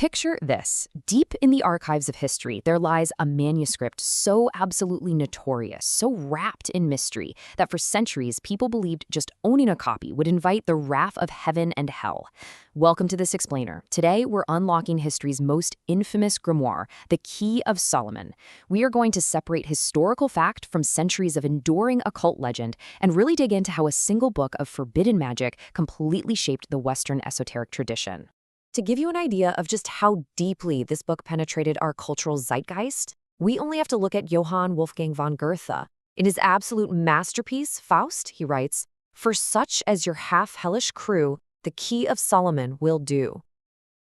Picture this. Deep in the archives of history, there lies a manuscript so absolutely notorious, so wrapped in mystery, that for centuries people believed just owning a copy would invite the wrath of heaven and hell. Welcome to This Explainer. Today, we're unlocking history's most infamous grimoire, the Key of Solomon. We are going to separate historical fact from centuries of enduring occult legend and really dig into how a single book of forbidden magic completely shaped the Western esoteric tradition. To give you an idea of just how deeply this book penetrated our cultural zeitgeist, we only have to look at Johann Wolfgang von Goethe. In his absolute masterpiece, Faust, he writes, "For such as your half-hellish crew, the Key of Solomon will do."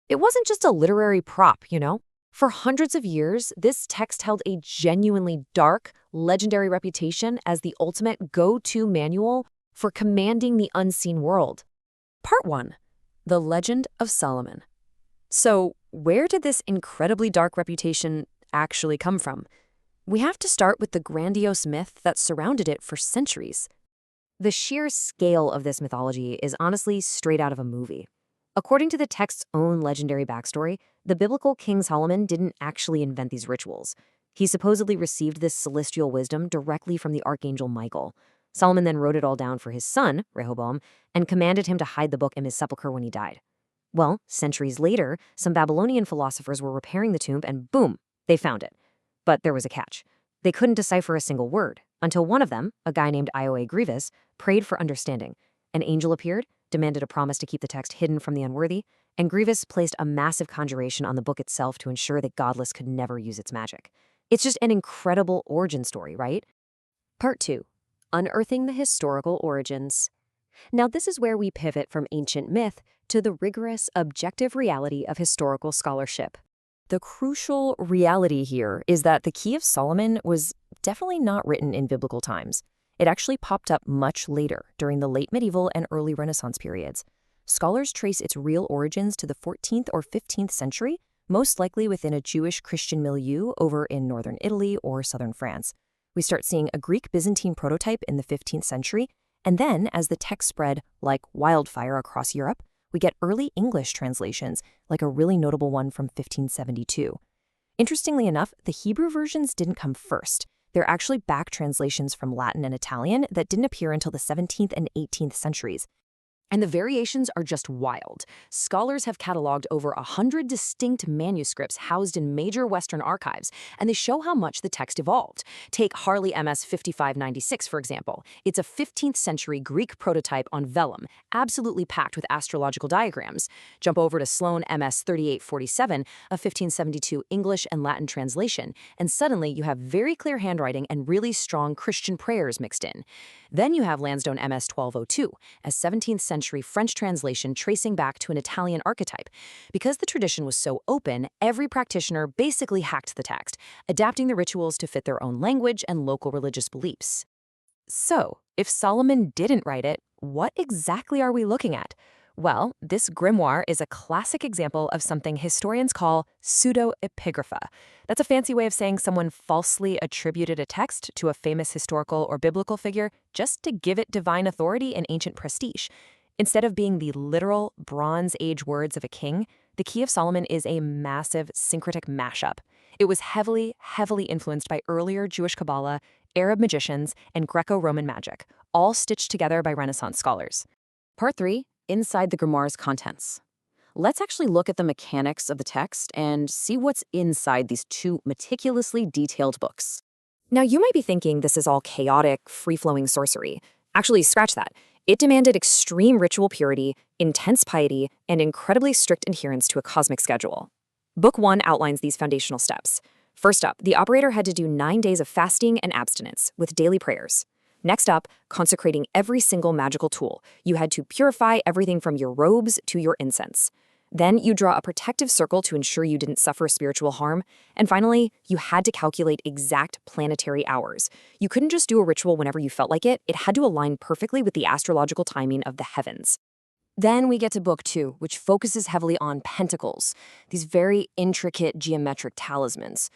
It wasn't just a literary prop, you know? For hundreds of years, this text held a genuinely dark, legendary reputation as the ultimate go-to manual for commanding the unseen world. Part 1. The Legend of Solomon. So, where did this incredibly dark reputation actually come from? We have to start with the grandiose myth that surrounded it for centuries. The sheer scale of this mythology is honestly straight out of a movie. According to the text's own legendary backstory, the biblical King Solomon didn't actually invent these rituals. He supposedly received this celestial wisdom directly from the archangel Michael. Solomon then wrote it all down for his son, Rehoboam, and commanded him to hide the book in his sepulchre when he died. Well, centuries later, some Babylonian philosophers were repairing the tomb and boom, they found it. But there was a catch. They couldn't decipher a single word, until one of them, a guy named Ioa Grievous, prayed for understanding. An angel appeared, demanded a promise to keep the text hidden from the unworthy, and Grievous placed a massive conjuration on the book itself to ensure that Godless could never use its magic. It's just an incredible origin story, right? Part 2. Unearthing the historical origins. Now, this is where we pivot from ancient myth to the rigorous, objective reality of historical scholarship. The crucial reality here is that the Key of Solomon was definitely not written in biblical times. It actually popped up much later, during the late medieval and early Renaissance periods. Scholars trace its real origins to the 14th or 15th century, most likely within a Jewish Christian milieu over in northern Italy or southern France. We start seeing a Greek-Byzantine prototype in the 15th century, and then, as the text spread like wildfire across Europe, we get early English translations, like a really notable one from 1572. Interestingly enough, the Hebrew versions didn't come first. They're actually back translations from Latin and Italian that didn't appear until the 17th and 18th centuries. And the variations are just wild. Scholars have cataloged over 100 distinct manuscripts housed in major Western archives, and they show how much the text evolved. Take Harley MS 5596, for example. It's a 15th century Greek prototype on vellum, absolutely packed with astrological diagrams. Jump over to Sloane MS 3847, a 1572 English and Latin translation, and suddenly you have very clear handwriting and really strong Christian prayers mixed in. Then you have Lansdowne MS 1202, a 17th century French translation tracing back to an Italian archetype. Because the tradition was so open, every practitioner basically hacked the text, adapting the rituals to fit their own language and local religious beliefs. So, if Solomon didn't write it, what exactly are we looking at? Well, this grimoire is a classic example of something historians call pseudo-epigrapha. That's a fancy way of saying someone falsely attributed a text to a famous historical or biblical figure just to give it divine authority and ancient prestige. Instead of being the literal Bronze Age words of a king, the Key of Solomon is a massive syncretic mashup. It was heavily influenced by earlier Jewish Kabbalah, Arab magicians, and Greco-Roman magic, all stitched together by Renaissance scholars. Part 3. Inside the grimoire's contents. Let's actually look at the mechanics of the text and see what's inside these two meticulously detailed books. Now, you might be thinking this is all chaotic, free-flowing sorcery. Actually, scratch that. It demanded extreme ritual purity, intense piety, and incredibly strict adherence to a cosmic schedule. Book 1 outlines these foundational steps. First up, the operator had to do 9 days of fasting and abstinence, with daily prayers. Next up, consecrating every single magical tool. You had to purify everything from your robes to your incense. Then you draw a protective circle to ensure you didn't suffer spiritual harm. And finally, you had to calculate exact planetary hours. You couldn't just do a ritual whenever you felt like it. It had to align perfectly with the astrological timing of the heavens. Then we get to Book 2, which focuses heavily on pentacles, these very intricate geometric talismans.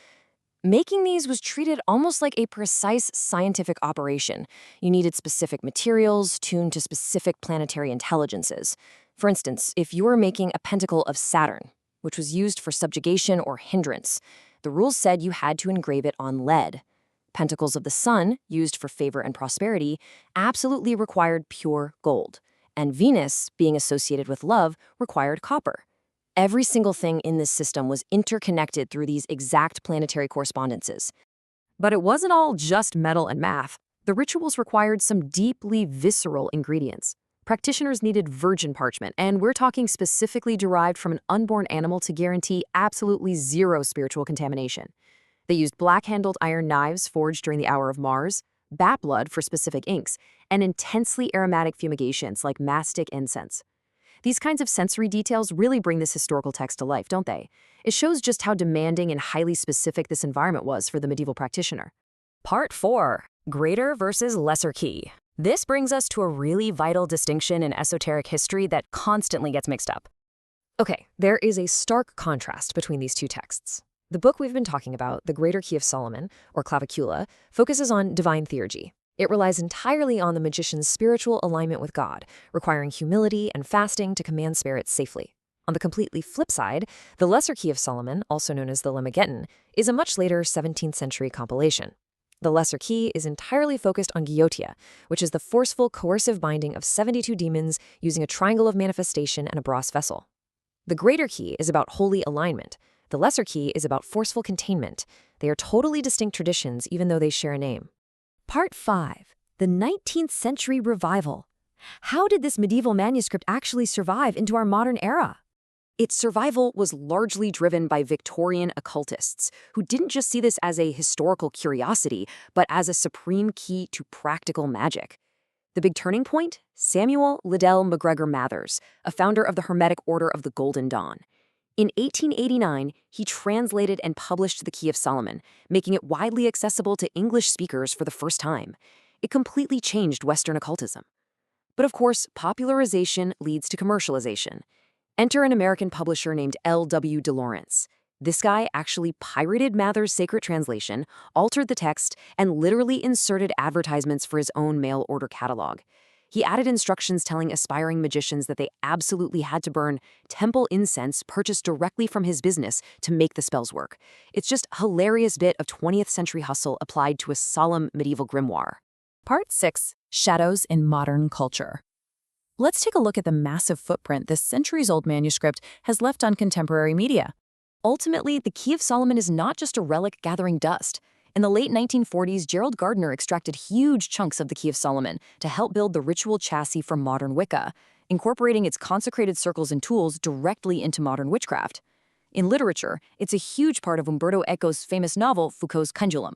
Making these was treated almost like a precise scientific operation. You needed specific materials tuned to specific planetary intelligences. For instance, if you were making a pentacle of Saturn, which was used for subjugation or hindrance. The rules said you had to engrave it on lead. Pentacles of the sun, used for favor and prosperity, absolutely required pure gold. And Venus, being associated with love, required copper. Every single thing in this system was interconnected through these exact planetary correspondences. But it wasn't all just metal and math. The rituals required some deeply visceral ingredients. Practitioners needed virgin parchment, and we're talking specifically derived from an unborn animal to guarantee absolutely zero spiritual contamination. They used black-handled iron knives forged during the hour of Mars, bat blood for specific inks, and intensely aromatic fumigations like mastic incense. These kinds of sensory details really bring this historical text to life, don't they? It shows just how demanding and highly specific this environment was for the medieval practitioner. Part 4. Greater versus lesser key. This brings us to a really vital distinction in esoteric history that constantly gets mixed up. Okay, there is a stark contrast between these two texts. The book we've been talking about, The Greater Key of Solomon, or Clavicula, focuses on divine theurgy. It relies entirely on the magician's spiritual alignment with God, requiring humility and fasting to command spirits safely. On the completely flip side, the Lesser Key of Solomon, also known as the Lemegeton, is a much later 17th century compilation. The Lesser Key is entirely focused on Giotia, which is the forceful, coercive binding of 72 demons using a triangle of manifestation and a brass vessel. The Greater Key is about holy alignment. The Lesser Key is about forceful containment. They are totally distinct traditions, even though they share a name. Part 5. The 19th Century Revival. How did this medieval manuscript actually survive into our modern era? Its survival was largely driven by Victorian occultists, who didn't just see this as a historical curiosity, but as a supreme key to practical magic. The big turning point? Samuel Liddell MacGregor Mathers, a founder of the Hermetic Order of the Golden Dawn. In 1889, he translated and published the Key of Solomon, making it widely accessible to English speakers for the first time. It completely changed Western occultism. But of course, popularization leads to commercialization. Enter an American publisher named L.W. DeLawrence. This guy actually pirated Mathers' sacred translation, altered the text, and literally inserted advertisements for his own mail order catalog. He added instructions telling aspiring magicians that they absolutely had to burn temple incense purchased directly from his business to make the spells work. It's just a hilarious bit of 20th century hustle applied to a solemn medieval grimoire. Part 6. Shadows in Modern Culture. Let's take a look at the massive footprint this centuries-old manuscript has left on contemporary media. Ultimately, the Key of Solomon is not just a relic gathering dust. In the late 1940s, Gerald Gardner extracted huge chunks of the Key of Solomon to help build the ritual chassis for modern Wicca, incorporating its consecrated circles and tools directly into modern witchcraft. In literature, it's a huge part of Umberto Eco's famous novel, Foucault's Pendulum.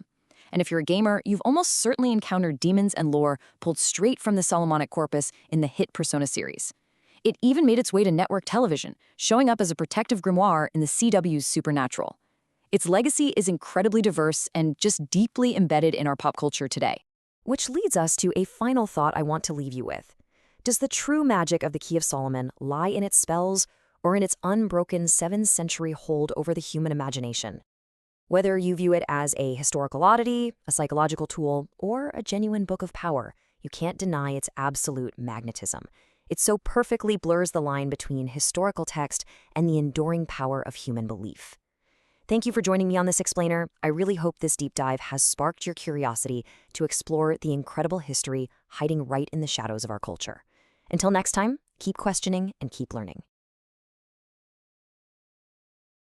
And if you're a gamer, you've almost certainly encountered demons and lore pulled straight from the Solomonic corpus in the hit Persona series. It even made its way to network television, showing up as a protective grimoire in the CW's Supernatural. Its legacy is incredibly diverse and just deeply embedded in our pop culture today. Which leads us to a final thought I want to leave you with. Does the true magic of the Key of Solomon lie in its spells or in its unbroken 7th century hold over the human imagination? Whether you view it as a historical oddity, a psychological tool, or a genuine book of power, you can't deny its absolute magnetism. It so perfectly blurs the line between historical text and the enduring power of human belief. Thank you for joining me on this explainer. I really hope this deep dive has sparked your curiosity to explore the incredible history hiding right in the shadows of our culture. Until next time, keep questioning and keep learning.